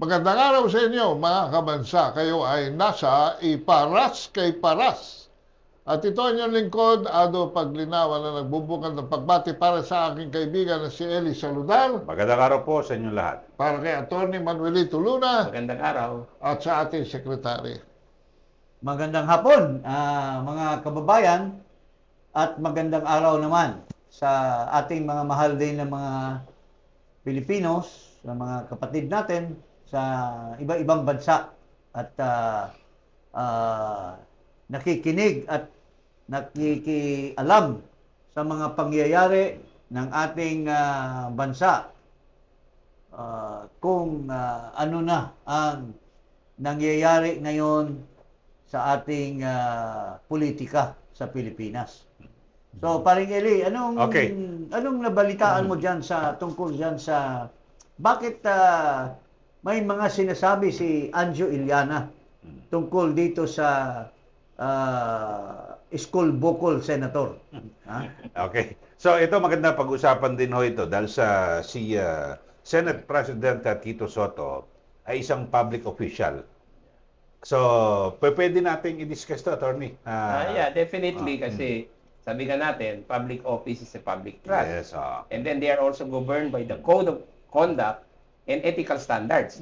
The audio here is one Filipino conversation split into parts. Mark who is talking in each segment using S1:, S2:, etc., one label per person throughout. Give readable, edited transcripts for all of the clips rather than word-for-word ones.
S1: Magandang araw sa inyo mga kabansa. Kayo ay nasa Iparas kay Paras. At ito ang inyong lingkod, Ado Paglinawan, na nagbubukod ng pagbati para sa aking kaibigan na si Eli Saludar.
S2: Magandang araw po sa inyong lahat.
S1: Para kay Atty. Manuelito Luna.
S3: Magandang araw.
S1: At sa ating sekretary.
S4: Magandang hapon, mga kababayan, at magandang araw naman sa ating mga mahal din na mga Pilipinos, sa mga kapatid natin sa iba-ibang bansa at nakikinig at nakikialam sa mga pangyayari ng ating bansa, kung ano na ang nangyayari ngayon sa ating politika sa Pilipinas. So, paring Eli, anong nabalitaan mo diyan sa tungkol diyan sa bakit may mga sinasabi si Anjo Iliana tungkol dito sa school bukol senator?
S2: Okay. So, ito maganda pag-usapan din ho ito dahil si Senate President Tito Soto ay isang public official. So, pwede nating i-discuss to, Attorney.
S3: Yeah, definitely kasi sabi nga natin, public office is a public trust.
S2: Yes,
S3: and then they are also governed by the Code of Conduct and Ethical Standards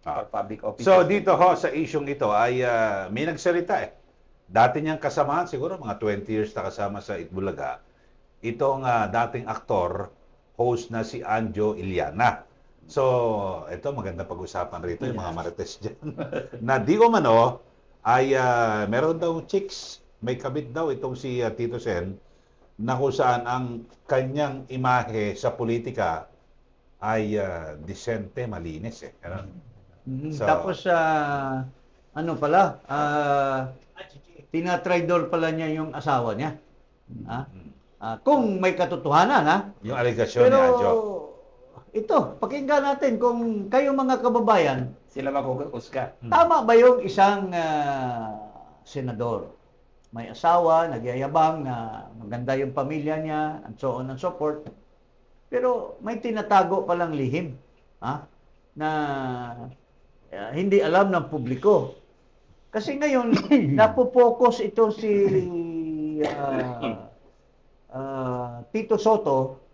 S3: for public office.
S2: So, dito ho sa isyong ito ay may nagsalita eh. Dati niyang kasamahan, siguro mga 20 years na kasama sa Itbulaga, itong dating aktor, host na si Anjo Iliana. So, ito maganda pag-usapan rito, yung mga marites dyan. Na di ko mano, ay meron daw chicks, may kabit daw itong si Tito Sen, na kung saan ang kanyang imahe sa politika ay disente, malinis eh.
S4: So, tapos, ano pala, tinatraidor pala niya yung asawa niya. Kung may katotohanan, ha?
S2: Yung aligasyon ni Anjo.
S4: Ito, pakinggan natin kung kayo mga kababayan,
S3: sila makukusga.
S4: Tama ba yung isang senador? May asawa, nagyayabang na maganda yung pamilya niya, and so on and so forth. Pero may tinatago palang lihim, na hindi alam ng publiko. Kasi ngayon, napopokus ito si Tito Soto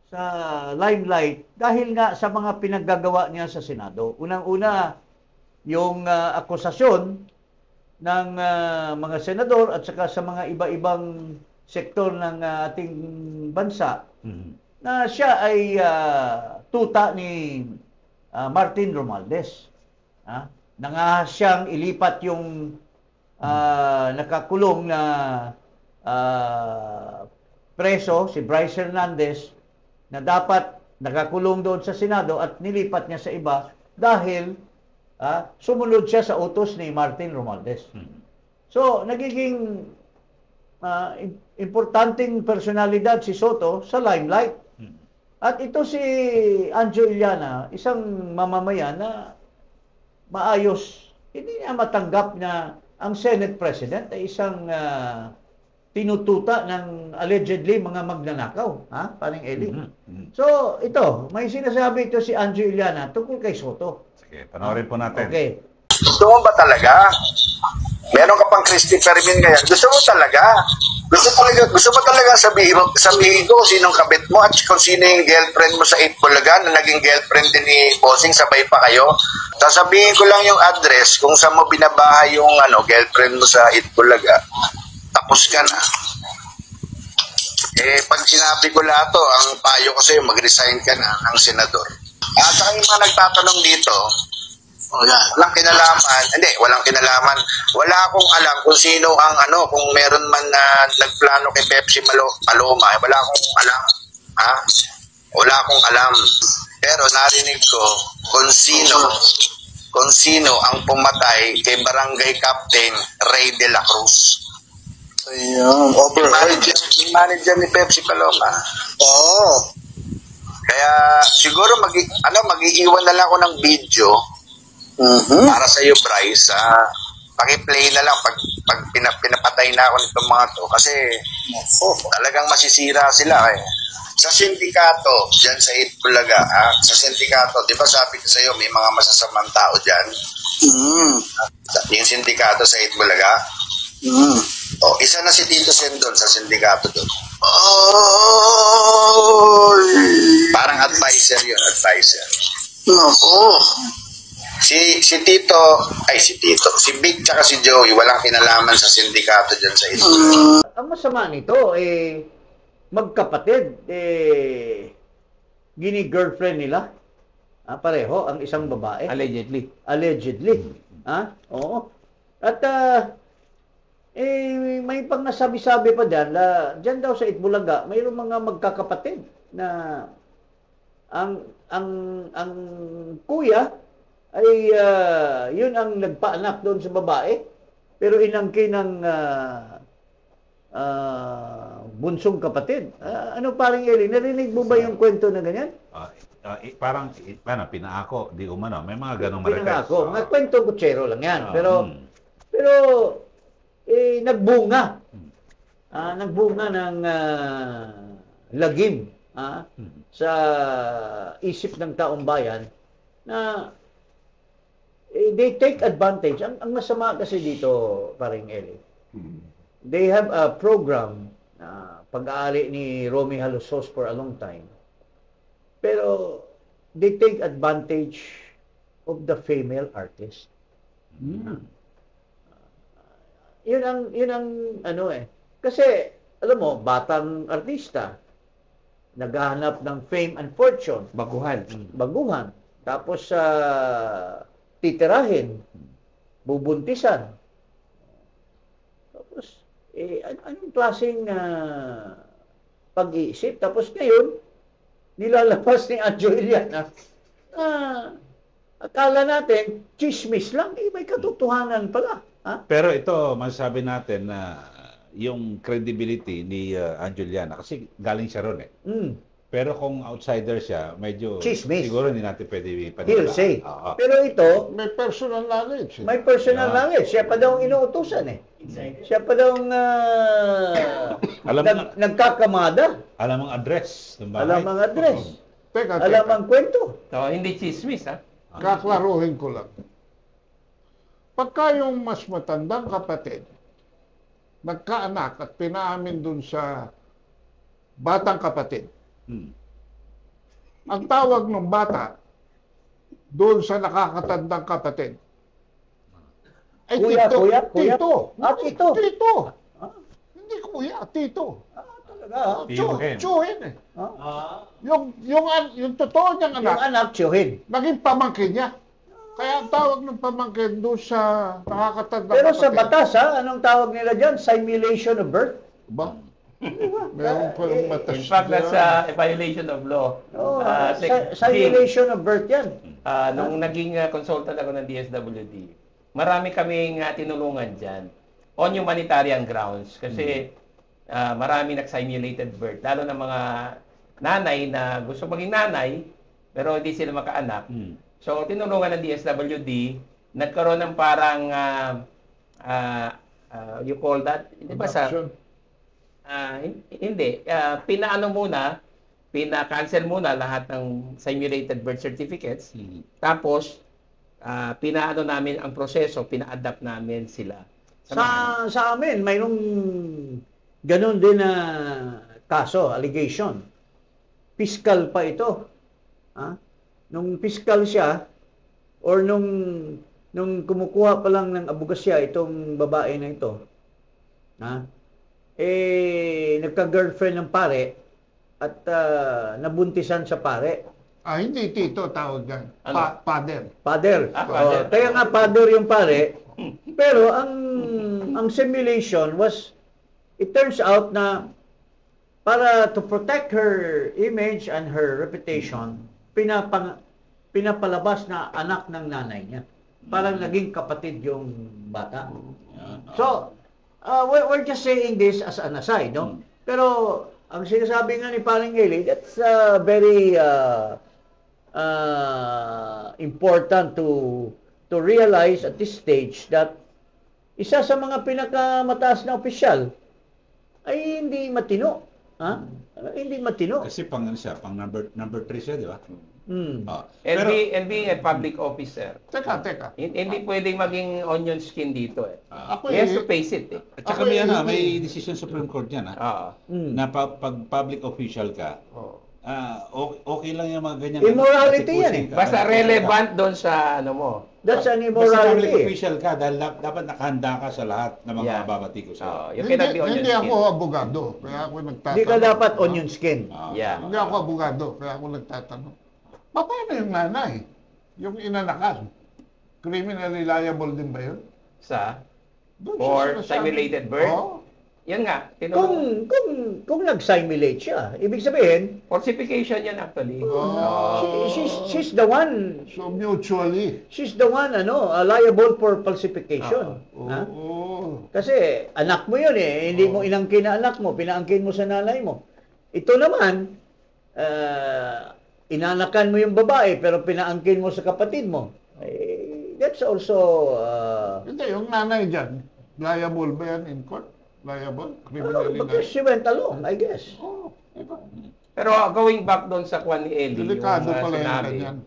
S4: sa limelight dahil nga sa mga pinaggagawa niya sa Senado. Unang-una, yung akusasyon ng mga senador at saka sa mga iba-ibang sektor ng ating bansa na siya ay tuta ni Martin Romualdez. Na nga siyang ilipat yung nakakulong na preso, si Bryce Hernandez, na dapat nakakulong doon sa Senado at nilipat niya sa iba dahil sumunod siya sa utos ni Martin Romualdez. So, nagiging importanteng personalidad si Soto sa limelight. At ito si Anjo Iliana, isang mamamayan na maayos. Hindi niya matanggap na ang Senate President ay isang tinututa ng allegedly mga magnanakaw. Paring Eli. So, ito, may sinasabi ito si Anjo Iliana tungkol kay Soto.
S2: Sige, panoorin po natin.
S4: Okay.
S5: Gusto mo ba talaga? Meron ka pang Christy Fermin ngayon. Gusto mo talaga? Gusto mo talaga sabihin ko sinong kabit mo at kung sino yung girlfriend mo sa Itbulaga na naging girlfriend din ni Bossing, sabay pa kayo? Sasabihin ko lang yung address kung saan mo binabahay yung girlfriend mo sa Itbulaga. Tapos ka na. Pag sinabi ko lahat to, ang payo ko sa'yo, mag-resign ka na ng senador. At saka yung mga nagtatanong dito, walang kinalaman. Hindi, walang kinalaman. Wala akong alam kung sino ang kung meron man na nagplano kay Pepsi Paloma. Wala akong alam. Wala akong alam. Pero narinig ko kung sino ang pumatay kay Barangay Captain Ray de la Cruz.
S6: Ayan, overheard.
S5: Yung manager ni Pepsi Paloma.
S6: Oo.
S5: Kaya siguro mag-iiwan na lang ako ng video para sa iyo, Bryce. Paki-play na lang pag pinapatay na ako nitong mga to. Kasi talagang masisira sila eh. Sa sindikato, dyan sa Itbulaga, sa sindikato, di ba sabi ko sa'yo, may mga masasamang tao dyan? Yung sindikato sa Itbulaga? O, isa na si Tito Sen doon sa sindikato doon. Parang advisor yun, advisor. Si Big tsaka si Joey, walang kinalaman sa sindikato dyan sa Itbulaga.
S4: Ang masama nito, magkapatid, gini-girlfriend nila. Pareho, ang isang babae.
S3: Allegedly.
S4: Allegedly. Oo. At, may pang nasabi-sabi pa dyan daw sa Itbulaga, mayroong mga magkakapatid na ang kuya ay yun ang nagpaanak doon sa babae, pero inangkin ng bunsong kapatid. Ano parang Eli, narinig mo ba yung kwento na ganyan?
S2: Parang pinaako, di umano. May mga ganong marites.
S4: Pinaako. Mga kwento kutsero lang yan. Pero nagbunga. Nagbunga ng lagim sa isip ng taong bayan na they take advantage. Ang masama kasi dito, parang Eli, they have a program na pag-aari ni Romy Halosos for a long time. Pero they take advantage of the female artist. Yun ang ano Kasi alam mo, batang artista naghahanap ng fame and fortune, baguhan. Tapos titirahin, bubuntisan. Tapos anong klaseng pag-iisip? Tapos ngayon, nilalabas ni Anjo Iliana. Akala natin, chismis lang. May katotohanan pala.
S2: Pero ito, masasabi natin na yung credibility ni Anjo Iliana, kasi galing siya ron Pero kung outsider siya, medyo
S4: chismis.
S2: Siguro hindi natin pwede paniwalaan.
S4: Hearsay. Pero ito,
S1: May personal knowledge.
S4: may personal knowledge. Siya pa daw ang inuutusan Siya pa daw ang nagkakamada.
S2: Alam ang address ng bahay.
S4: Alam ang address.
S1: Teka.
S4: Alam ang kwento.
S3: So, hindi chismis,
S1: Kaklaruhin ko lang. Pagka yung mas matandang kapatid, nagkaanak at pinaamin dun sa batang kapatid, ang tawag ng bata doon sa nakakatandang kapatid ay
S4: Kuya.
S1: tito.
S4: Tito.
S1: Tito. Hindi kuya, tito.
S4: Talaga.
S1: Tsuhin Yung totoo niyang
S4: Yung
S1: anak,
S4: anak, tiyuhin.
S1: naging pamangkin niya. Kaya ang tawag ng pamangkin doon sa nakakatandang
S4: Pero
S1: kapatid.
S4: sa batas, anong tawag nila dyan? Simulation of birth.
S1: Ba? Meron pa yung matas.
S3: In fact, that's a violation of law.
S4: Simulation of birth yan.
S3: Nung naging consultant ako ng DSWD, marami kaming tinulungan dyan on humanitarian grounds kasi marami nag-simulated birth. Lalo na mga nanay na gusto maging nanay pero hindi sila makaanak. So, tinulungan ng DSWD, nagkaroon ng parang, you call that? Hindi ba sa... hindi. Pina-cancel muna lahat ng simulated birth certificates. Tapos, pinaano namin ang proseso, pina-adapt namin sila.
S4: Sa amin, mayroong ganun din na kaso, allegation. Fiscal pa ito. Nung fiscal siya, or nung kumukuha pa lang ng abogasya itong babae na ito, nagka-girlfriend ng pare at nabuntisan sa pare.
S1: Hindi tito tawag yan. Father.
S4: Father.
S3: Father.
S4: Kaya nga father yung pare. Pero ang simulation was, it turns out na para to protect her image and her reputation, pinapalabas na anak ng nanay niya. Parang naging kapatid yung bata. So, we're just saying this as an aside, no? Pero ang sinasabi nga ni Paring Eli, that's very important to realize at this stage that isa sa mga pinakamataas na opisyal ay hindi matino. Ha? Hindi matino.
S2: Kasi pang ano siya, pang number 3 siya, di ba? Ah,
S3: And being a public officer,
S1: Teka.
S3: hindi pwedeng maging onion skin dito eh.
S1: Ako
S3: He has to face it eh.
S2: At saka
S1: Ako
S2: may,
S1: hindi.
S2: may decision Supreme Court yan, ha?
S3: Oo.
S2: Na pag public official ka,
S1: Oh.
S2: okay lang yung mga ganyan.
S4: Immorality yan eh.
S3: Basta relevant doon sa ano mo.
S4: That's an
S2: Basta public
S4: immorality.
S2: official ka dahil dapat nakahanda ka sa lahat ng mga
S3: Yeah.
S2: babati ko
S3: Oo,
S2: sa.
S3: you cannot be onion
S1: Hindi
S3: skin.
S1: ako abogado, kaya ako nagtatanong.
S4: Hindi ka dapat onion skin.
S3: Yeah.
S1: Hindi ako abogado, kaya ako nagtatanong. Paano yung nanay? Yung inanakan? Criminally liable din ba yun?
S3: Sa
S1: Doon
S3: For
S1: siya sinasabi.
S3: simulated birth?
S1: Oo.
S3: yan nga, tinulong.
S4: Kung nag-simulate siya, ibig sabihin,
S3: Falsification yan actually.
S4: she's the one,
S1: So mutually.
S4: liable for falsification. Ha?
S1: Oo.
S4: Kasi anak mo yun eh, hindi mo inangkin na anak mo, pinaangkin mo sa nanay mo. Ito naman, inanakan mo yung babae pero pinaangkin mo sa kapatid mo. That's also
S1: Hindi, yung nanay dyan, liable ba yan in court? Liable? Criminally
S4: because
S1: liable?
S4: she went along, I guess.
S1: Oo. Diba?
S3: Pero going back doon sa kwan ni Eli,
S1: Delikado
S3: yung
S1: pala yung
S3: sinabi,
S1: ganyan.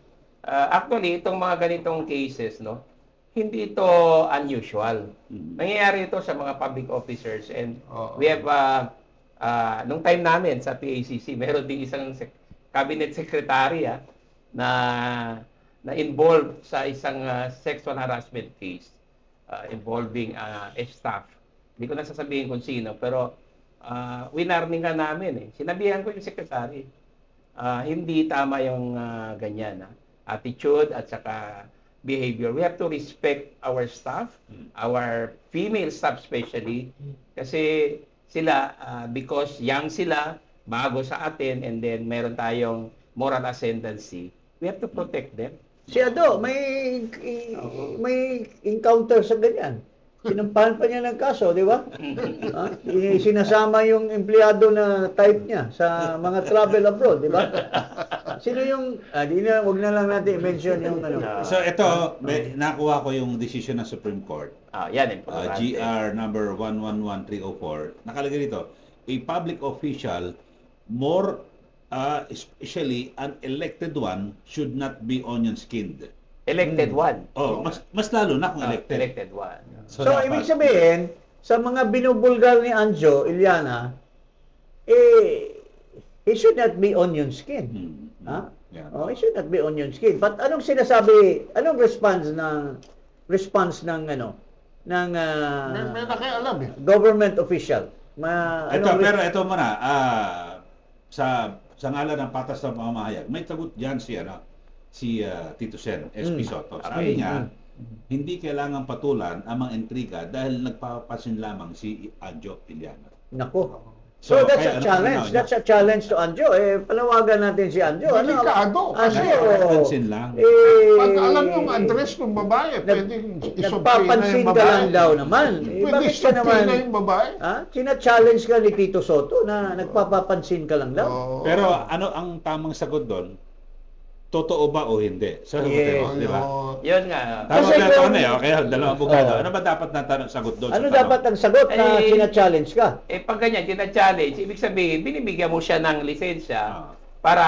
S3: actually, itong mga ganitong cases, no, hindi ito unusual. Nangyayari ito sa mga public officers and we have, nung time namin sa PACC, meron din isang cabinet secretary na involved sa isang sexual harassment case involving a staff. Hindi ko na sasabihin kung sino, pero winarningan namin eh. Sinabihan ko yung secretary, hindi tama yung ganyan. Attitude at saka behavior. We have to respect our staff, our female staff especially, kasi sila, because young sila, bago sa atin, and then meron tayong moral ascendancy, we have to protect them.
S4: Si Ado, may encounter sa ganyan. Sinampahan pa niya ng kaso, di ba? Sinasama yung empleyado na type niya sa mga travel abroad, di ba? Sino yung, wag na lang natin i-mention yung ano.
S2: So ito, nakuha ko yung decision ng Supreme Court.
S3: Yan, importante.
S2: GR number 111304. Nakalagay dito, a public official, more especially an elected one, should not be onion-skinned.
S3: Elected one.
S2: Mas lalo na kung elected.
S3: Elected one.
S4: So ibig sabihin, sa mga binubulgar ni Anjo Iliana, he should not be onion skin. Ha?
S2: Yeah.
S4: He should not be onion skin. But anong sinasabi, anong response ng
S1: May nakialam eh.
S4: government official?
S2: Pero ito muna, sa ngalan ng patas ng pamamahayag, may sagot diyan si Tito Sen, SP Soto. Sabi niya, hindi kailangan patulan ang mga intriga dahil nagpapapansin lamang si Anjo Iliana.
S4: Nako. So that's a challenge. That's a challenge to Anjo. Palawagan natin si Anjo.
S1: Delikado.
S2: Nagpapansin lang.
S1: Pag alam yung address ng babae, pwedeng
S4: Nagpapansin ka lang daw naman.
S1: Pwede
S4: Bakit ka naman?
S1: isupina yung babae.
S4: Sina-challenge ka ni Tito Soto na nagpapapansin ka lang daw.
S1: Oo.
S2: Pero ano ang tamang sagot doon? Totoo ba o hindi? Sa
S4: Yes.
S2: di ba?
S3: Yun nga.
S2: Tama
S4: Kasi
S2: ba ito
S4: kung-
S2: kaya dalawang abogado. Ano ba dapat na sagot doon?
S4: Ano
S2: sa tanong?
S4: dapat ang sagot na
S3: Eh,
S4: sina-challenge ka?
S3: Pag ganyan, tina-challenge, ibig sabihin, binibigyan mo siya ng lisensya
S2: Ah.
S3: para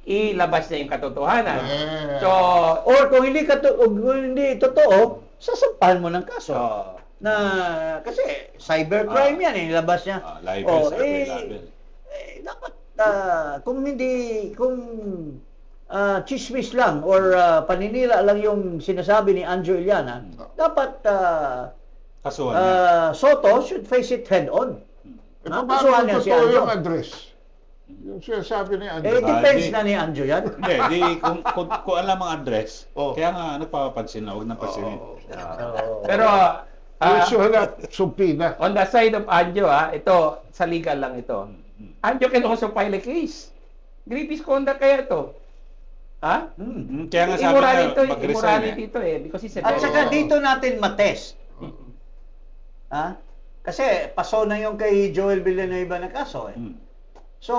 S3: ilabas niya yung katotohanan.
S1: Yeah.
S3: So,
S4: Or kung hindi totoo, sasampahan mo ng kaso. Na kasi cybercrime yan, nilabas niya.
S2: Libel, cyber-libel.
S4: Dapat kung chismis lang or paninira lang yung sinasabi ni Anjo Iliana, dapat
S2: Kasuhan niya.
S4: Soto should face it head on.
S1: Paano
S4: Kasuhan niya
S1: kung
S4: si
S1: totoo
S4: Anjo.
S1: yung address? Yung sinasabi ni Anjo.
S4: Depends
S2: di-
S4: na ni Anjo yan.
S2: Hindi, kung alam ang address, kaya nga nagpapapansin na, huwag nang pansinin.
S3: pero
S1: Usual at supina.
S3: on the side of Anjo, ito, sa legal lang ito. Anjo can also file a case. Grievous conduct kaya ito. Ha?
S2: Kaya nga sabi niya, mag-resign
S3: Immorality ito because it's a
S4: At
S3: very-
S4: saka dito natin matest. Kasi paso na yung kay Joel Villanueva na kaso eh. So,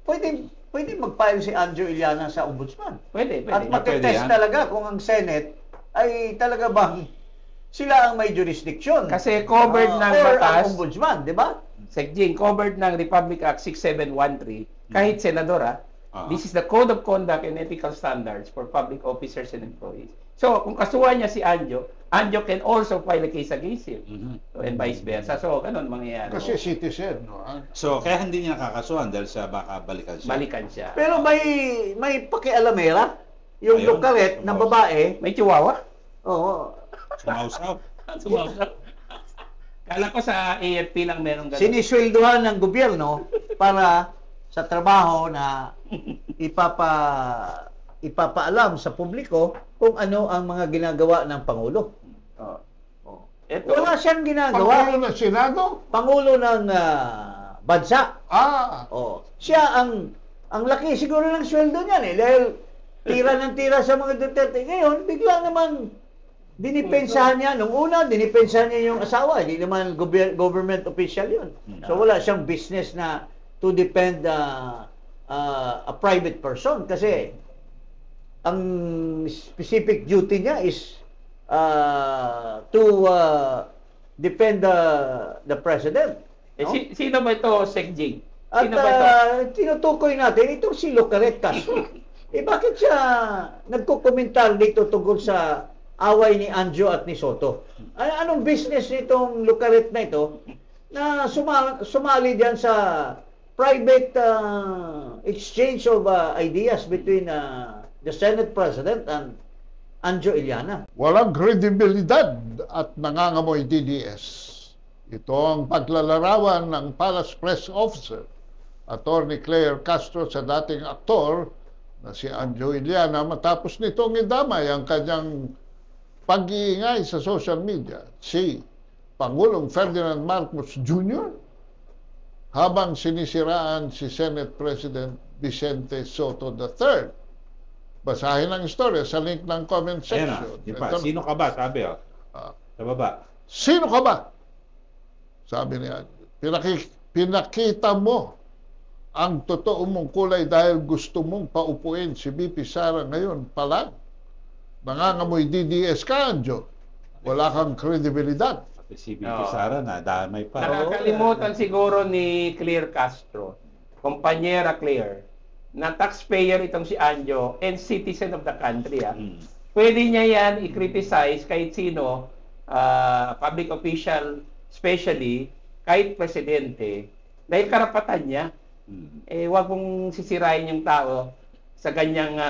S4: pwede mag-file si Anjo Iliana sa ombudsman.
S3: Pwede.
S4: At
S2: Pwede
S4: matitest
S2: yan.
S4: talaga kung ang Senate ay talaga bang sila ang may jurisdiction.
S3: Kasi covered ng
S4: or ang
S3: batas,
S4: ombudsman, di ba?
S3: Segjing, covered ng Republic Act 6713, kahit senador, this is the Code of Conduct and Ethical Standards for Public Officers and Employees. So, kung kasuhan niya si Anjo can also file a case against him. So, and vice versa. So, ganun mangyayari.
S1: Kasi citizen, no?
S2: So, kaya hindi niya nakakasuhan dahil sa baka balikan siya.
S3: Balikan siya.
S4: Pero may pakialamera, yung
S2: Ayun,
S4: lukaret na babae,
S3: May chihuahua?
S4: oo,
S2: Sumausap.
S3: Kala ko sa AFP lang meron ganun.
S4: sinisweldohan ng gobyerno para sa trabaho na ipapaalam sa publiko kung ano ang mga ginagawa ng Pangulo.
S3: Ito,
S4: Wala siyang ginagawa.
S1: Pangulo ng Senado?
S4: Pangulo ng bansa. Siya ang laki siguro ng sweldo niyan dahil tira ng tira sa mga Duterte. Ngayon, bigla naman dinipensahan niya. Nung una, dinipensahan niya yung asawa. Hindi naman government official yun. So wala siyang business na to defend a private person kasi ang specific duty niya is to defend the president. No?
S3: Sino ba ito, Segjing?
S4: At
S3: Sino ba ito?
S4: tinutukoy natin itong si Lucaret Castro. Bakit siya nagkokomentar dito tungkol sa away ni Anjo at ni Soto? Anong business nitong Lucaret na ito na sumali diyan sa private exchange of ideas between the Senate President and Anjo Iliana?
S1: Walang kredibilidad at nangangamoy DDS. Ito ang paglalarawan ng Palace Press Officer, Attorney Claire Castro, sa dating aktor na si Anjo Iliana matapos nitong idamay ang kanyang pag-iingay sa social media si Pangulong Ferdinand Marcos Jr. habang sinisiraan si Senate President Vicente Soto III. Basahin ang istorya sa link ng comment section.
S2: Sino ka ba? Sabi sa baba.
S1: Sino ka ba? Sabi niya, pinakita mo ang totoo mong kulay dahil gusto mong paupuin si BP Sara ngayon pa lang. Nangangamoy DDS ka, Anjo. Wala kang kredibilidad.
S2: Si BP Sara na damay pa.
S3: Nakakalimutan siguro ni Claire Castro, kumpanyera Claire, na taxpayer itong si Anjo and citizen of the country. Pwede niya yan i-criticize kahit sino, public official, especially kahit presidente, dahil karapatan niya. Wag mong sisirain yung tao sa ganyang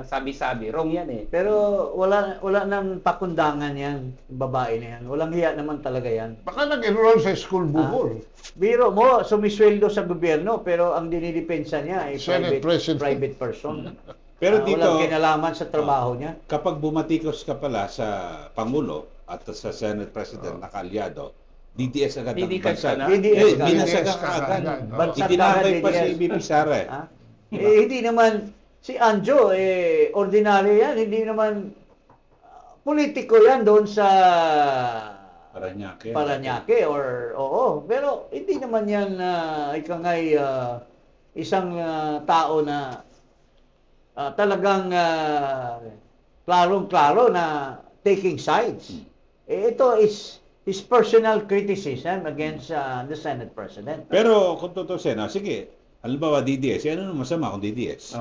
S3: sabi-sabi. Wrong yan eh.
S4: Pero wala nang pakundangan yan, yung babae na yan. Walang hiya naman talaga yan.
S1: Baka nag-enroll sa school bukol.
S4: Biro mo, sumisweldo sa gobyerno, pero ang dinidepensa niya ay private person.
S2: Pero dito,
S4: walang kinalaman sa trabaho niya.
S2: Kapag bumatikos ka pala sa Pangulo at sa Senate President na kaalyado, DDS agad ang bansa. Binasaga ka agad. Itinapay pa si BP Sara.
S4: Hindi naman si Anjo, ordinary yan. Hindi naman politiko yan doon sa Parañaque oo. Pero hindi naman yan isang tao na talagang klarong-klaro na taking sides. Ito is his personal criticism against the Senate President.
S2: Pero kung tutusin, sige, halimbawa DDS, ano naman masama kung DDS?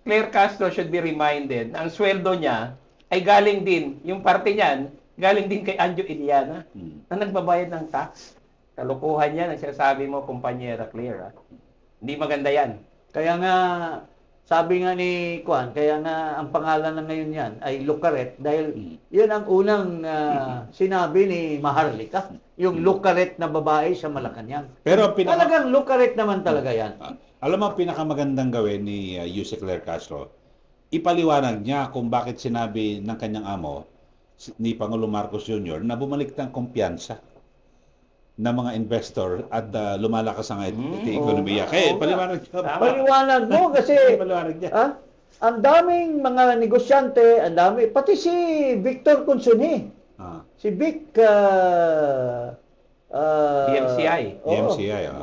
S3: Claire Castro should be reminded na ang sweldo niya ay galing din, yung parte niyan, galing din kay Anjo Iliana na nagbabayad ng tax. Kalukuhan yan ang sinasabi mo, kumpanyera Claire. Hindi maganda yan.
S4: Kaya nga, sabi nga ni Juan, kaya nga ang pangalan na ngayon yan ay Lucaret dahil yun ang unang sinabi ni Maharlika, yung Lucaret na babae sa Malacanang.
S2: Pero
S4: talagang Lucaret naman talaga yan.
S2: Alam mo, pinakamagandang gawin ni Yuse Claire Castro, ipaliwanag niya kung bakit sinabi ng kanyang amo, ni Pangulong Marcos Jr., na bumalik ng kumpiyansa ng mga investor at lumalakas ang ekonomiya. Kaya paliwanag niya.
S4: Paliwanag mo kasi ang daming mga negosyante, pati si Victor Consuni. Si Vic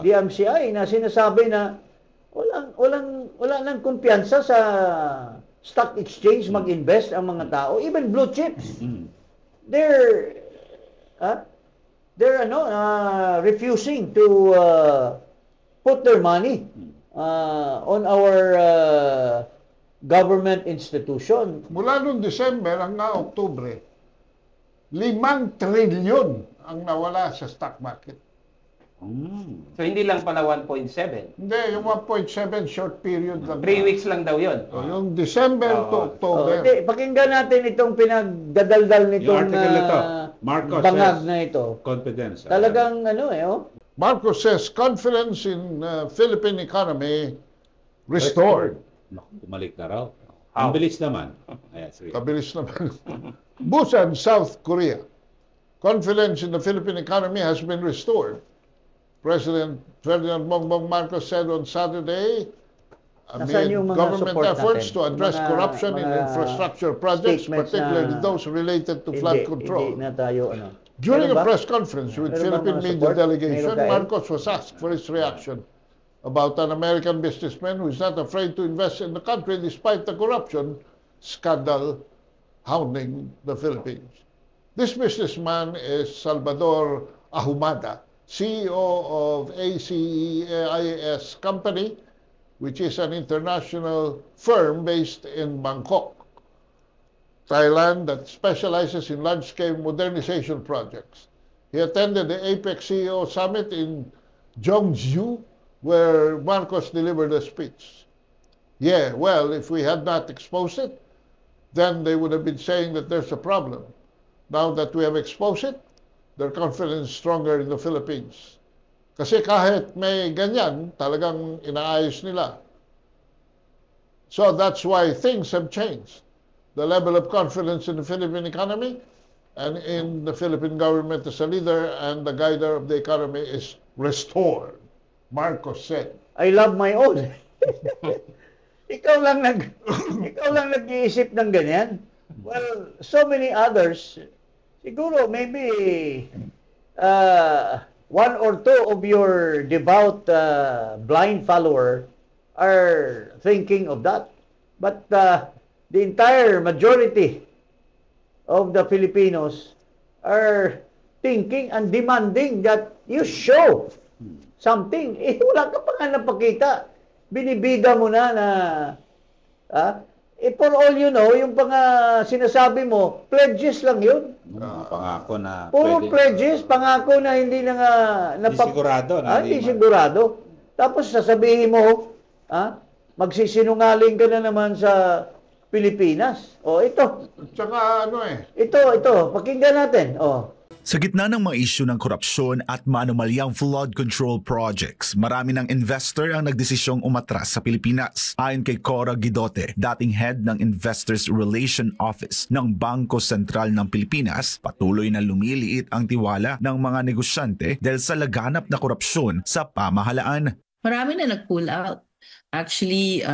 S4: DMCI na sinasabi na wala nang kumpiyansa sa stock exchange mag-invest ang mga tao, even blue chips. they're refusing to put their money on our government institution.
S1: Mula noong December hanggang Oktubre, 5 trilyon ang nawala sa stock market.
S3: So hindi lang pala 1.7.
S1: Hindi, yung 1.7 short period lang.
S3: 3 weeks lang daw yun.
S1: Yung December to October.
S4: Pakinggan natin itong pinagdadaldal nitong
S2: Yung article nito, Marcos
S4: bangag
S2: says,
S4: na ito.
S2: confidence.
S4: Talagang
S1: Marcos says confidence in Philippine economy restored.
S2: Naku, bumalik na raw. Ang bilis naman. Ayan, sige.
S1: Kabilis naman. Busan, South Korea. Confidence in the Philippine economy has been restored. President Ferdinand Bongbong Marcos said on Saturday, amid government efforts to address corruption in infrastructure projects, particularly those related to flood control. During a press conference with Philippine media delegation, Marcos was asked for his reaction about an American businessman who is not afraid to invest in the country despite the corruption scandal hounding the Philippines. This businessman is Salvador Ahumada, CEO of ACEIS Company, which is an international firm based in Bangkok, Thailand, that specializes in large-scale modernization projects. He attended the APEC CEO Summit in Jeonju, where Marcos delivered a speech. Yeah, well, if we had not exposed it, then they would have been saying that there's a problem. Now that we have exposed it, their confidence is stronger in the Philippines. Kasi kahit may ganyan, talagang inaayos nila. So that's why things have changed. The level of confidence in the Philippine economy and in the Philippine government as a leader and the guider of the economy is restored, Marcos said.
S4: I love my own. ikaw lang nag-iisip ng ganyan. Well, so many others, siguro maybe one or two of your devout blind follower are thinking of that. But the entire majority of the Filipinos are thinking and demanding that you show something. Wala ka pa nga napakita. Binibida mo na for all you know, yung sinasabi mo, pledges lang yun.
S2: Pangako na
S4: puro pledges, pangako na hindi na nga
S2: Hindi sigurado.
S4: Hindi sigurado. Tapos sasabihin mo, magsisinungaling ka na naman sa Pilipinas. Ito.
S1: Tsaka
S4: Ito, pakinggan natin.
S7: Sa gitna ng mga isyu ng korupsyon at manumalyang flood control projects, marami ng investor ang nagdesisyong umatras sa Pilipinas. Ayon kay Cora Guidote, dating head ng Investors Relation Office ng Bangko Sentral ng Pilipinas, patuloy na lumiliit ang tiwala ng mga negosyante dahil sa laganap na korupsyon sa pamahalaan.
S8: Marami na nag-pull out. Actually,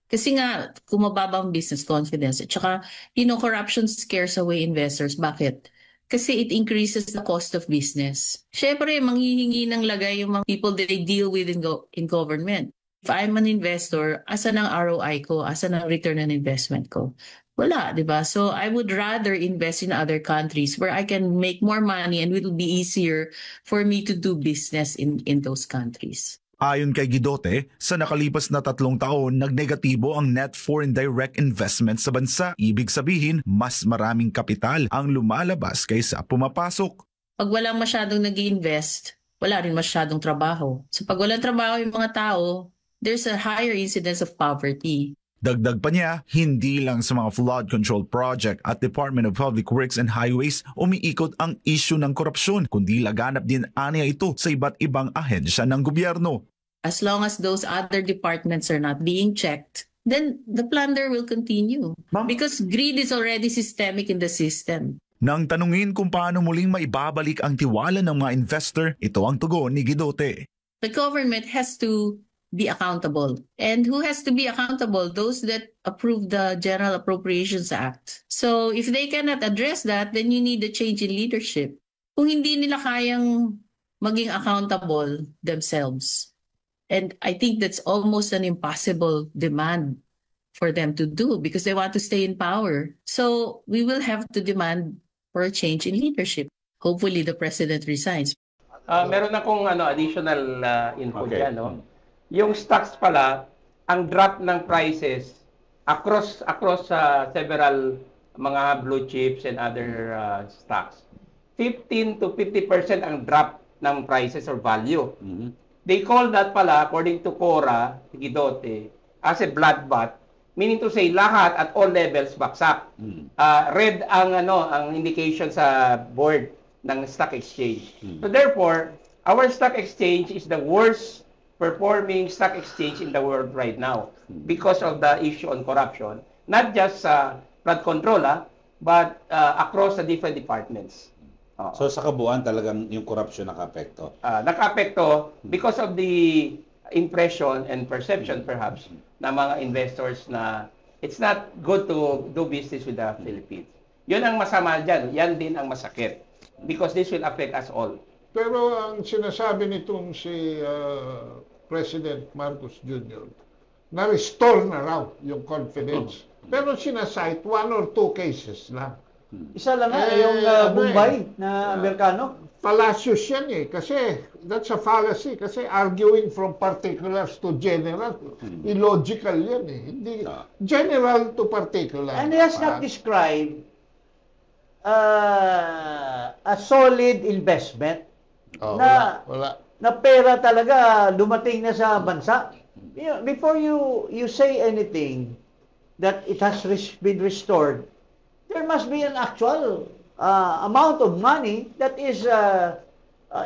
S8: kasi nga kumababa ang business confidence. At saka, corruption scares away investors. Bakit? Kasi it increases the cost of business. Siyempre, manghihingi ng lagay yung mga people that they deal with in government. If I'm an investor, asan ang ROI ko? Asan ang return on investment ko? Wala, di ba? So I would rather invest in other countries where I can make more money and it will be easier for me to do business in those countries.
S7: Ayon kay Guidote, sa nakalipas na 3 taon, nagnegatibo ang net foreign direct investment sa bansa. Ibig sabihin, mas maraming kapital ang lumalabas kaysa pumapasok.
S8: Pag walang masyadong nag-invest, wala rin masyadong trabaho. So pag walang trabaho yung mga tao, there's a higher incidence of poverty.
S7: Dagdag pa niya, hindi lang sa mga flood control project at Department of Public Works and Highways umiikot ang issue ng korupsyon, kundi laganap din aniya ito sa iba't ibang ahensya ng gobyerno.
S8: As long as those other departments are not being checked, then the plunder will continue. Because greed is already systemic in the system.
S7: Nang tanungin kung paano muling maibabalik ang tiwala ng mga investor, ito ang tugon ni Guidote.
S8: The government has to be accountable. And who has to be accountable? Those that approve the General Appropriations Act. So if they cannot address that, then you need a change in leadership. Kung hindi nila kayang maging accountable themselves, and I think that's almost an impossible demand for them to do because they want to stay in power. So we will have to demand for a change in leadership. hopefully the president resigns.
S3: Meron akong additional info
S2: Okay.
S3: dyan, no? Yung stocks pala, ang drop ng prices across several mga blue chips and other stocks. 15 to 50% ang drop ng prices or value.
S2: Mhm.
S3: They call that pala, according to Cora Gidote, as a bloodbath, meaning to say lahat at all levels baksak. Red ang indication sa board ng stock exchange. So therefore, our stock exchange is the worst performing stock exchange in the world right now because of the issue on corruption, not just sa flood control but across the different departments.
S2: So sa kabuuan talagang yung corruption naka-apekto.
S3: Naka-apekto because of the impression and perception perhaps ng mga investors na it's not good to do business with the Philippines. Yun ang masama dyan. Yan din ang masakit. Because this will affect us all.
S1: Pero ang sinasabi nitong si President Marcos Jr., na-restore na raw yung confidence. Pero sinasite 1 or 2 cases lang.
S4: Isa lang yung Mumbai na Amerikano.
S1: Fallacious yan kasi that's a fallacy kasi arguing from particulars to general, illogical yan hindi general to particular.
S4: And he has not described a solid investment
S1: wala.
S4: na pera talaga dumating na sa bansa. Before you say anything that it has been restored, there must be an actual amount of money that is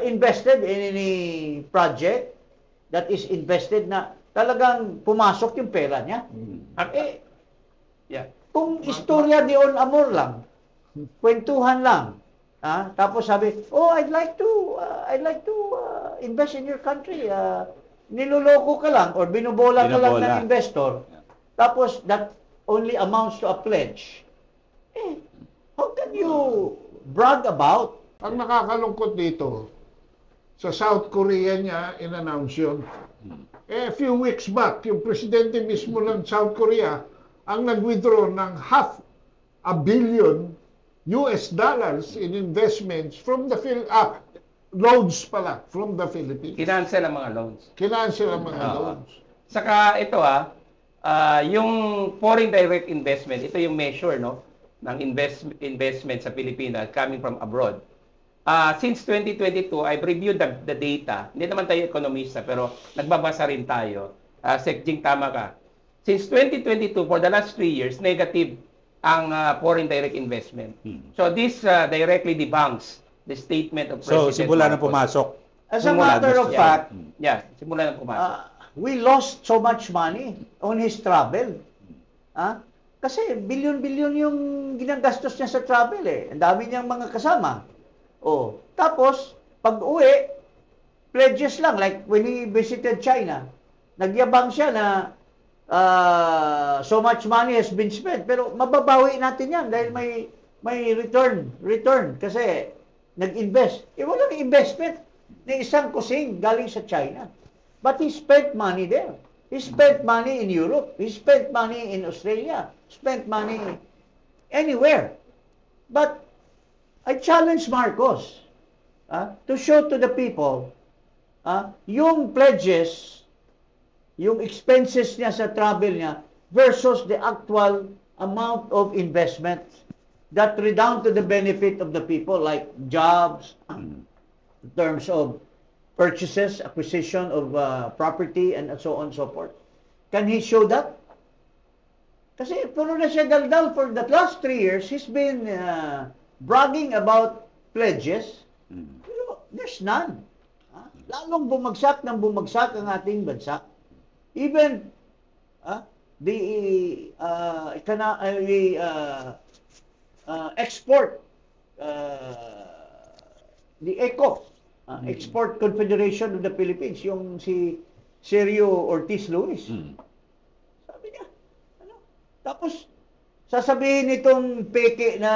S4: invested in any project, that is invested na talagang pumasok yung pera niya. Kung istorya ni On Amor lang, kwentuhan lang, tapos sabi, I'd like to invest in your country. Niloloko ka lang or binubola ka lang ng investor. Tapos that only amounts to a pledge. How can you brag about?
S1: Ang nakakalungkot dito, sa South Korea niya in-announce yun. A few weeks back, yung presidente mismo ng South Korea ang nag-withdraw ng $500 million in investments from the loans pala from the Philippines.
S3: Kinansel ang mga loans.
S1: Kinansel ang mga loans.
S3: Saka ito yung foreign direct investment, ito yung measure ng investment sa Pilipinas coming from abroad. Since 2022, I've reviewed the data. Hindi naman tayo ekonomista, pero nagbabasa rin tayo. Sekjing, tama ka. Since 2022, for the last 3 years, negative ang foreign direct investment. So this directly debunks the statement of President
S2: So simula na
S3: Marcos.
S2: pumasok.
S4: As a matter of fact,
S3: simula na pumasok.
S4: we lost so much money on his travel. Kasi bilyon-bilyon yung ginagastos niya sa travel Ang dami niyang mga kasama. Tapos, pag uwi, pledges lang. Like when he visited China, nagyabang siya na so much money has been spent. Pero mababawi natin yan dahil may return. Kasi nag-invest. Walang investment ng isang kusing galing sa China. But he spent money there. He spent money in Europe. He spent money in Australia. Spent money anywhere. But I challenge Marcos to show to the people yung pledges, yung expenses niya sa travel niya versus the actual amount of investment that redound to the benefit of the people, like jobs, in terms of purchases, acquisition of property, and so on and so forth. Can he show that? Kasi puro na siya daldal for the last 3 years. He's been bragging about pledges. Pero there's none. Lalong bumagsak ang ating bansa. Even the export, the ECO, Export Confederation of the Philippines, yung si Sergio Ortiz Luis. Sabi niya, tapos sasabihin nitong peke na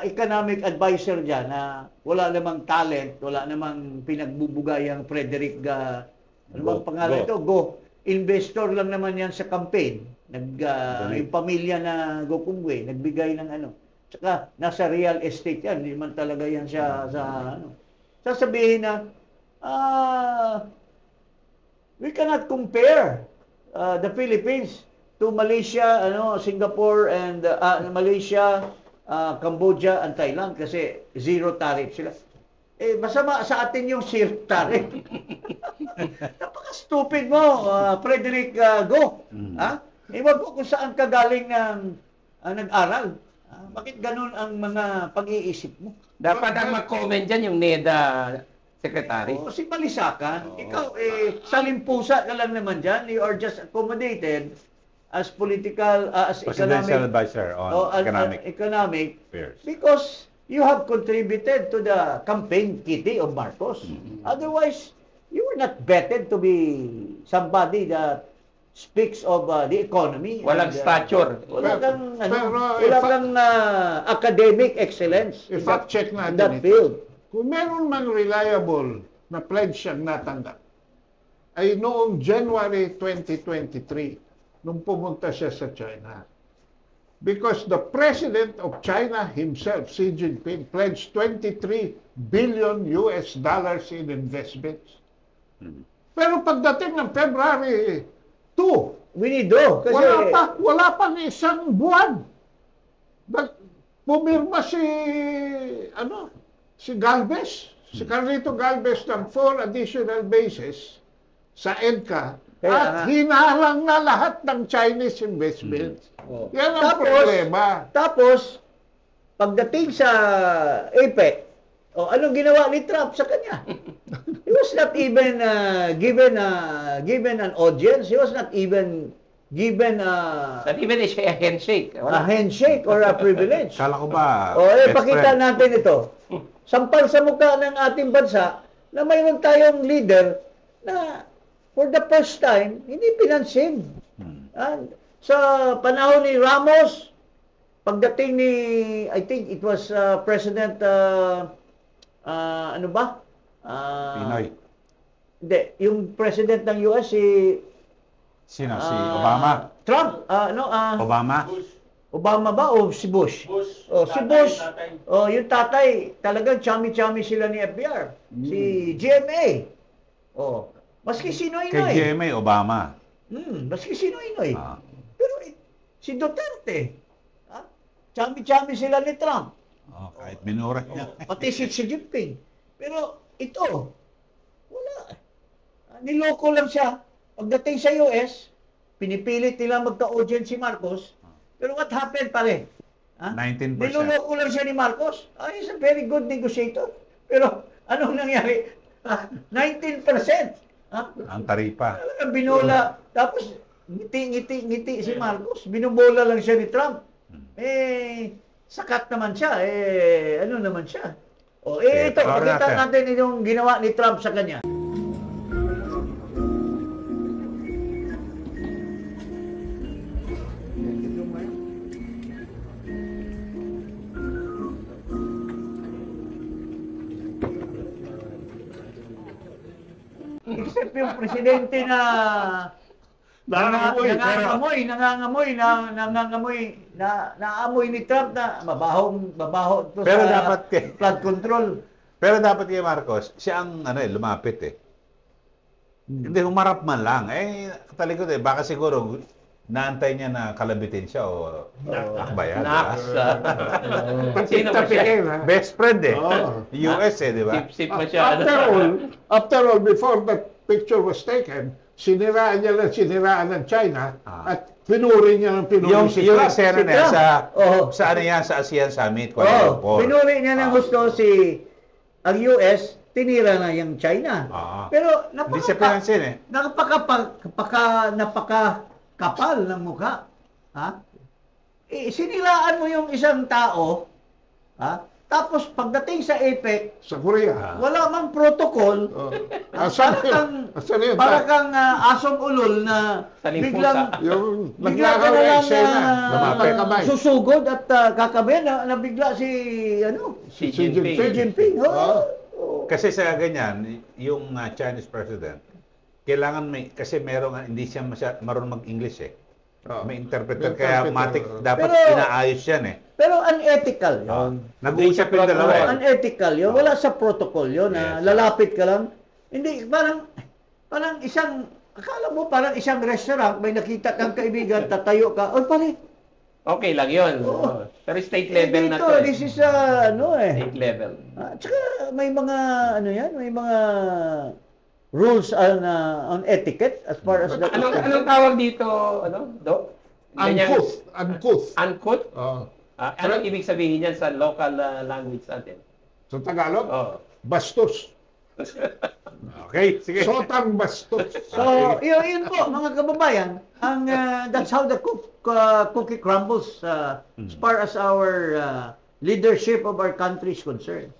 S4: economic advisor dyan na wala namang talent, wala namang pinagbubugayang Frederick ano bang pangalan ito? Go. Investor lang naman yan sa campaign. Yung pamilya na Go Kungwe, nagbigay ng Tsaka nasa real estate yan, hindi man talaga yan siya sa ano. Sasabihin na, we cannot compare the Philippines to Malaysia, Singapore, and Malaysia, Cambodia, and Thailand kasi zero tariff sila. Masama sa atin yung zero tariff. Napaka-stupid mo, Frederick Go. Iwag ko kung saan ka galing nag-aral. Bakit ganun ang mga pag-iisip mo?
S3: Dapat ang mag-comment dyan yung NEDA secretary.
S4: Si Balisacan, ikaw salimpusa ka lang naman dyan. You are just accommodated as political, as
S2: Presidential
S4: economic
S2: advisor on
S4: economic
S2: affairs.
S4: because you have contributed to the campaign kitty of Marcos. Otherwise, you were not vetted to be somebody that speaks of the economy.
S3: Walang stature.
S4: Wala kang,
S1: pero
S4: academic excellence
S1: I-fact check
S4: in
S1: natin
S4: that
S1: ito.
S4: field.
S1: Kung meron mang reliable na pledge siyang natanggap, ay noong January 2023, nung pumunta siya sa China. Because the president of China himself, Xi Jinping, pledged $23 billion in investments. Pero pagdating ng February 2,
S4: Winido. Kasi
S1: wala pang isang buwan. Pumirma si Galvez, si Carlito Galvez ng 4 additional bases sa EDCA at hinalang na lahat ng Chinese investments. Yan ang problema.
S4: Tapos, pagdating sa APEC, anong ginawa ni Trump sa kanya? He was not even given an audience. He was not even given
S3: Not even a handshake.
S4: a handshake or a privilege.
S2: Kala ko ba,
S4: Pakita natin ito. Sampal sa mukha ng ating bansa na mayroon tayong leader na for the first time, hindi pinansin. Sa panahon ni Ramos, pagdating ni, I think it was President,
S2: Pinoy.
S4: Hindi, yung President ng US,
S2: Sino? Si Obama?
S4: Trump,
S2: Obama?
S4: Obama ba o si Bush? Si Bush. Yung tatay, talagang chami-chami sila ni FBR. Si GMA. Maski si
S2: Kay
S4: Noynoy.
S2: GMA, Obama.
S4: Maski si Noynoy. Pero si Duterte, chami-chami sila ni Trump.
S2: Kahit minura niya.
S4: Pati si Xi Jinping. Pero ito, wala. Niloko lang siya. Pagdating sa US, pinipilit nila magka-audience si Marcos. Pero what happened pare?
S2: 19%.
S4: Niloloko lang siya ni Marcos. He's a very good negotiator. Pero anong nangyari? 19%.
S2: Ang taripa.
S4: Talagang binola. Tapos ngiti si Marcos. Binubola lang siya ni Trump. Sakat naman siya. Ano naman siya? Ito, pakita natin yung ginawa ni Trump sa kanya. Except yung presidente na nangangamoy ni Trump na mabaho to
S2: Pero
S4: sa
S2: dapat
S4: flood control.
S2: Pero dapat kay Marcos, siya ang lumapit Hindi, humarap man lang. Katalikod baka siguro naantay niya na kalabitin siya o akbayan.
S3: Sino ba siya?
S2: Best friend US di ba?
S3: Sip mo siya.
S1: After all, before that picture was taken, siniraan ng China at pinuri niya ng
S2: Yung
S1: si
S2: yung
S1: Trump.
S2: eksena
S4: Si
S2: niya
S4: Trump.
S2: sa ano yan, sa ASEAN Summit, Kuala Lumpur.
S4: Pinuri niya ng gusto ang US, tinira na yung China. Pero
S2: Hindi siya pinansin
S4: napakakapal ng mukha. Siniraan mo yung isang tao, tapos pagdating sa APEC,
S1: Sa Korea.
S4: wala mang protocol. Para kang asong ulol na biglang
S1: Yung
S4: bigla ka
S1: naglakaw
S4: na
S1: ng
S4: lang
S1: eksena. Lumapit.
S4: susugod at kakabay na bigla
S3: Xi
S4: Xi
S3: Jinping.
S4: Jinping.
S2: Kasi sa ganyan, yung Chinese president, kailangan kasi hindi siya marunong mag-English May interpreter, kaya
S1: May interpreter,
S2: dapat
S4: Pero-
S2: inaayos yan
S4: Pero unethical yun.
S2: Nag-uusap yung dalawa eh.
S4: Unethical yun. Wala sa protocol yun na lalapit ka lang. Hindi, parang isang, akala mo parang isang restaurant, may nakita kang kaibigan, tatayo ka, o pare.
S3: Okay lang yun.
S4: Oo.
S3: Pero state level na
S4: Dito,
S3: to.
S4: this is
S3: State level.
S4: Tsaka may mga, may mga rules on etiquette as far as that.
S3: Anong tawag dito, Dok?
S1: Uncouth.
S3: Uncouth?
S1: Oh.
S3: Anong ibig sabihin yan sa local language natin?
S1: Sa Tagalog?
S3: Oh.
S1: Bastos.
S2: Okay, sige.
S1: Sotang bastos.
S4: So, yun po, mga kababayan, that's how the cookie crumbles as far as our leadership of our country is concerned.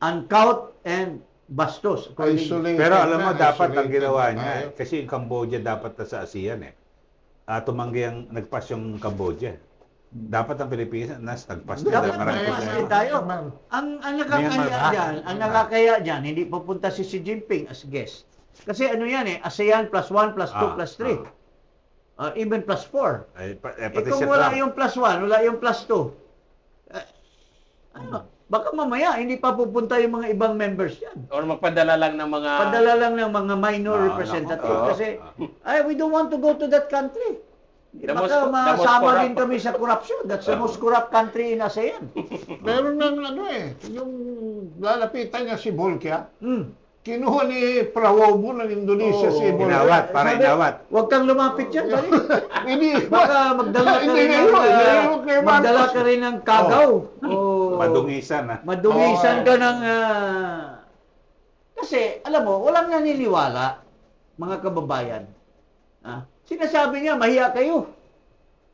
S4: Uncouth and bastos.
S2: Pero alam mo, dapat ang ginawa niya, kasi yung Cambodia dapat na sa ASEAN eh. Tumanggi ang nagpas yung Cambodia. Dapat ang Pilipinas nagpas na.
S4: Dapat tayo. Ang nakakaya dyan, hindi pupunta si Xi Jinping as guest. Kasi yan ASEAN plus 1 plus 2 plus 3. Even plus 4. Kung wala yung plus 1, wala yung plus 2. Baka mamaya hindi pa pupunta yung mga ibang members yan.
S3: Or magpadala lang ng mga
S4: minor representative kasi we don't want to go to that country. Baka masama din kami sa corruption. That's the most corrupt country in ASEAN.
S1: Meron ng yung lalapitan niya si Volkia. Kinuha ni Prabowo ng Indonesia si Volkia.
S2: Inawat.
S4: Huwag kang lumapit yan.
S1: Hindi.
S4: Baka magdala ka rin ng kagaw.
S2: Madungisan.
S4: Madungisan ka ng... Kasi, alam mo, walang naniniwala, mga kababayan. Sinasabi niya, mahiya kayo.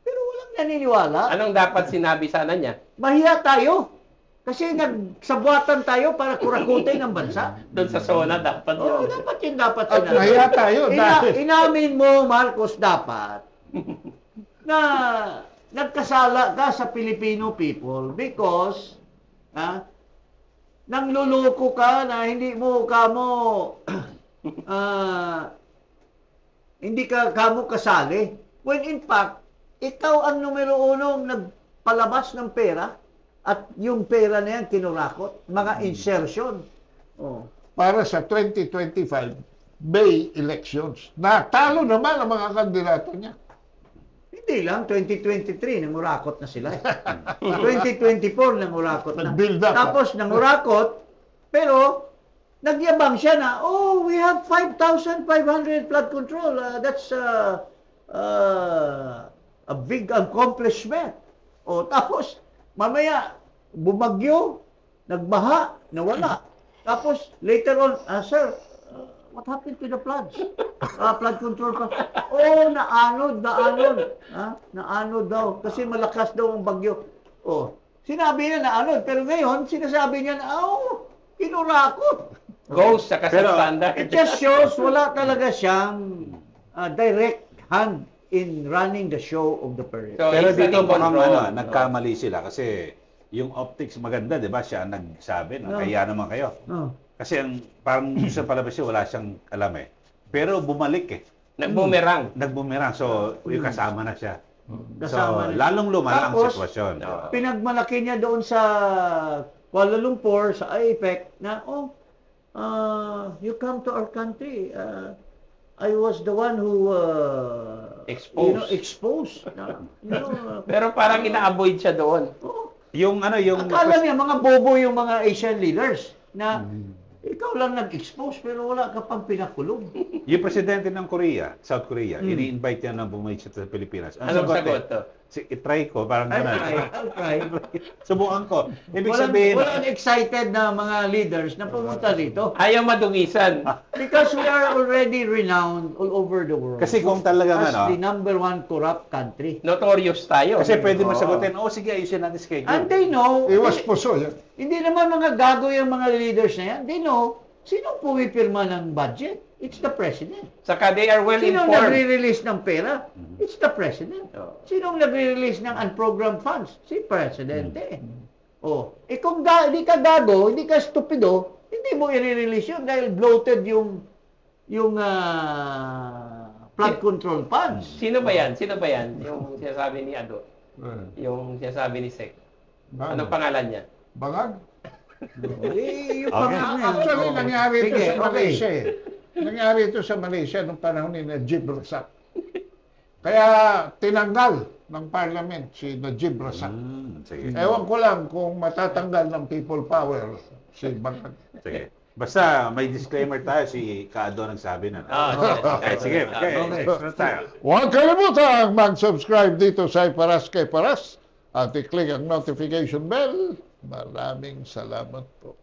S4: Pero walang naniniwala.
S3: Anong dapat sinabi sana niya?
S4: Mahiya tayo. Kasi nagsabuatan tayo para kurakutin ang bansa.
S3: Doon sa SONA dapat yun.
S4: Dapat yun dapat
S1: At mahiya tayo.
S4: Inamin mo, Marcos, dapat na nagkasala ka sa Filipino people because nangluloko ka na hindi mo hindi ka kamo kasali. When in fact, ikaw ang numero 1 nagpalabas ng pera at yung pera na yan kinurakot. Mga insertion.
S1: Para sa 2025 May elections. Natalo naman ang mga kandidato niya.
S4: Hindi lang, 2023, nangurakot na sila. 2024, nangurakot na. Tapos, nangurakot, pero nagyabang siya na, we have 5,500 flood control. That's a big accomplishment. Tapos, mamaya, bumagyo, nagbaha, nawala. Tapos, later on, sir, what happened to the floods? Flood control pa. Naanod. Naanod daw. Kasi malakas daw ang bagyo. Sinabi niya naanod. Pero ngayon, sinasabi niya na, kinurakot.
S3: Ghost sa standard.
S4: It just shows wala talaga siyang direct hand in running the show of the parade.
S2: So, pero dito mukhang nagkamali sila kasi yung optics maganda, di ba? Siya ang nagsabi na kaya naman kayo. Kasi parang sa palabas siya wala siyang alam eh. Pero bumalik eh.
S3: Nagbumerang.
S2: So, yung kasama na siya. So, lalong lumala ang sitwasyon.
S4: Pinagmalaki niya doon sa Kuala Lumpur, sa IPEC, na, you come to our country. I was the one who exposed.
S3: Pero parang ina-avoid siya doon.
S4: Akala niya mga bobo yung mga Asian leaders na ikaw lang nag-expose pero wala ka pang pinakulong.
S2: Yung presidente ng South Korea, ini-invite niya na bumalik siya sa Pilipinas.
S3: Anong sagot to?
S2: I-try ko, parang gano'n.
S4: I'll try.
S2: Subukan ko. Ibig sabihin...
S4: Walang excited na mga leaders na pumunta dito.
S3: Ayaw madungisan.
S4: Because we are already renowned all over the world.
S2: Kasi kung talaga
S4: as the number 1 corrupt country.
S3: Notorious tayo.
S2: Kasi pwede masagutin, sige, ayusin natin schedule.
S4: And they know...
S1: Iwas puso yan.
S4: Hindi naman mga gago yung mga leaders na yan. They know, sinong pumipirma ng budget? It's the president.
S3: Saka they are well
S4: Sinong
S3: informed.
S4: nagre-release ng pera? It's the president. Sinong nagre-release ng unprogrammed funds? Si presidente. Kung hindi ka gago, hindi ka stupido, hindi mo i-release yun dahil bloated yung flood control funds.
S3: Sino ba yan? Yung sinasabi ni Ado? Yung sinasabi ni Sec.
S1: Bangag.
S3: Anong pangalan niya?
S1: Bangag?
S4: Yung
S2: Okay.
S4: pangalan niya.
S1: Actually,
S4: Oo.
S1: nangyari ito
S4: Sige,
S1: sa
S4: okay.
S1: Malaysia eh. Nangyari ito sa Malaysia nung panahon ni Najib Razak. Kaya tinanggal ng parliament si Najib Razak.
S2: Sige.
S1: Ewan ko lang kung matatanggal ng people power si Bangag.
S2: Sige. Basta may disclaimer tayo, si Kaado nagsabi na. Okay, sige. Okay. Extra tayo.
S1: Huwag kalimutan mag-subscribe dito sa Iparas kay Paras at i-click ang notification bell. Maraming salamat po.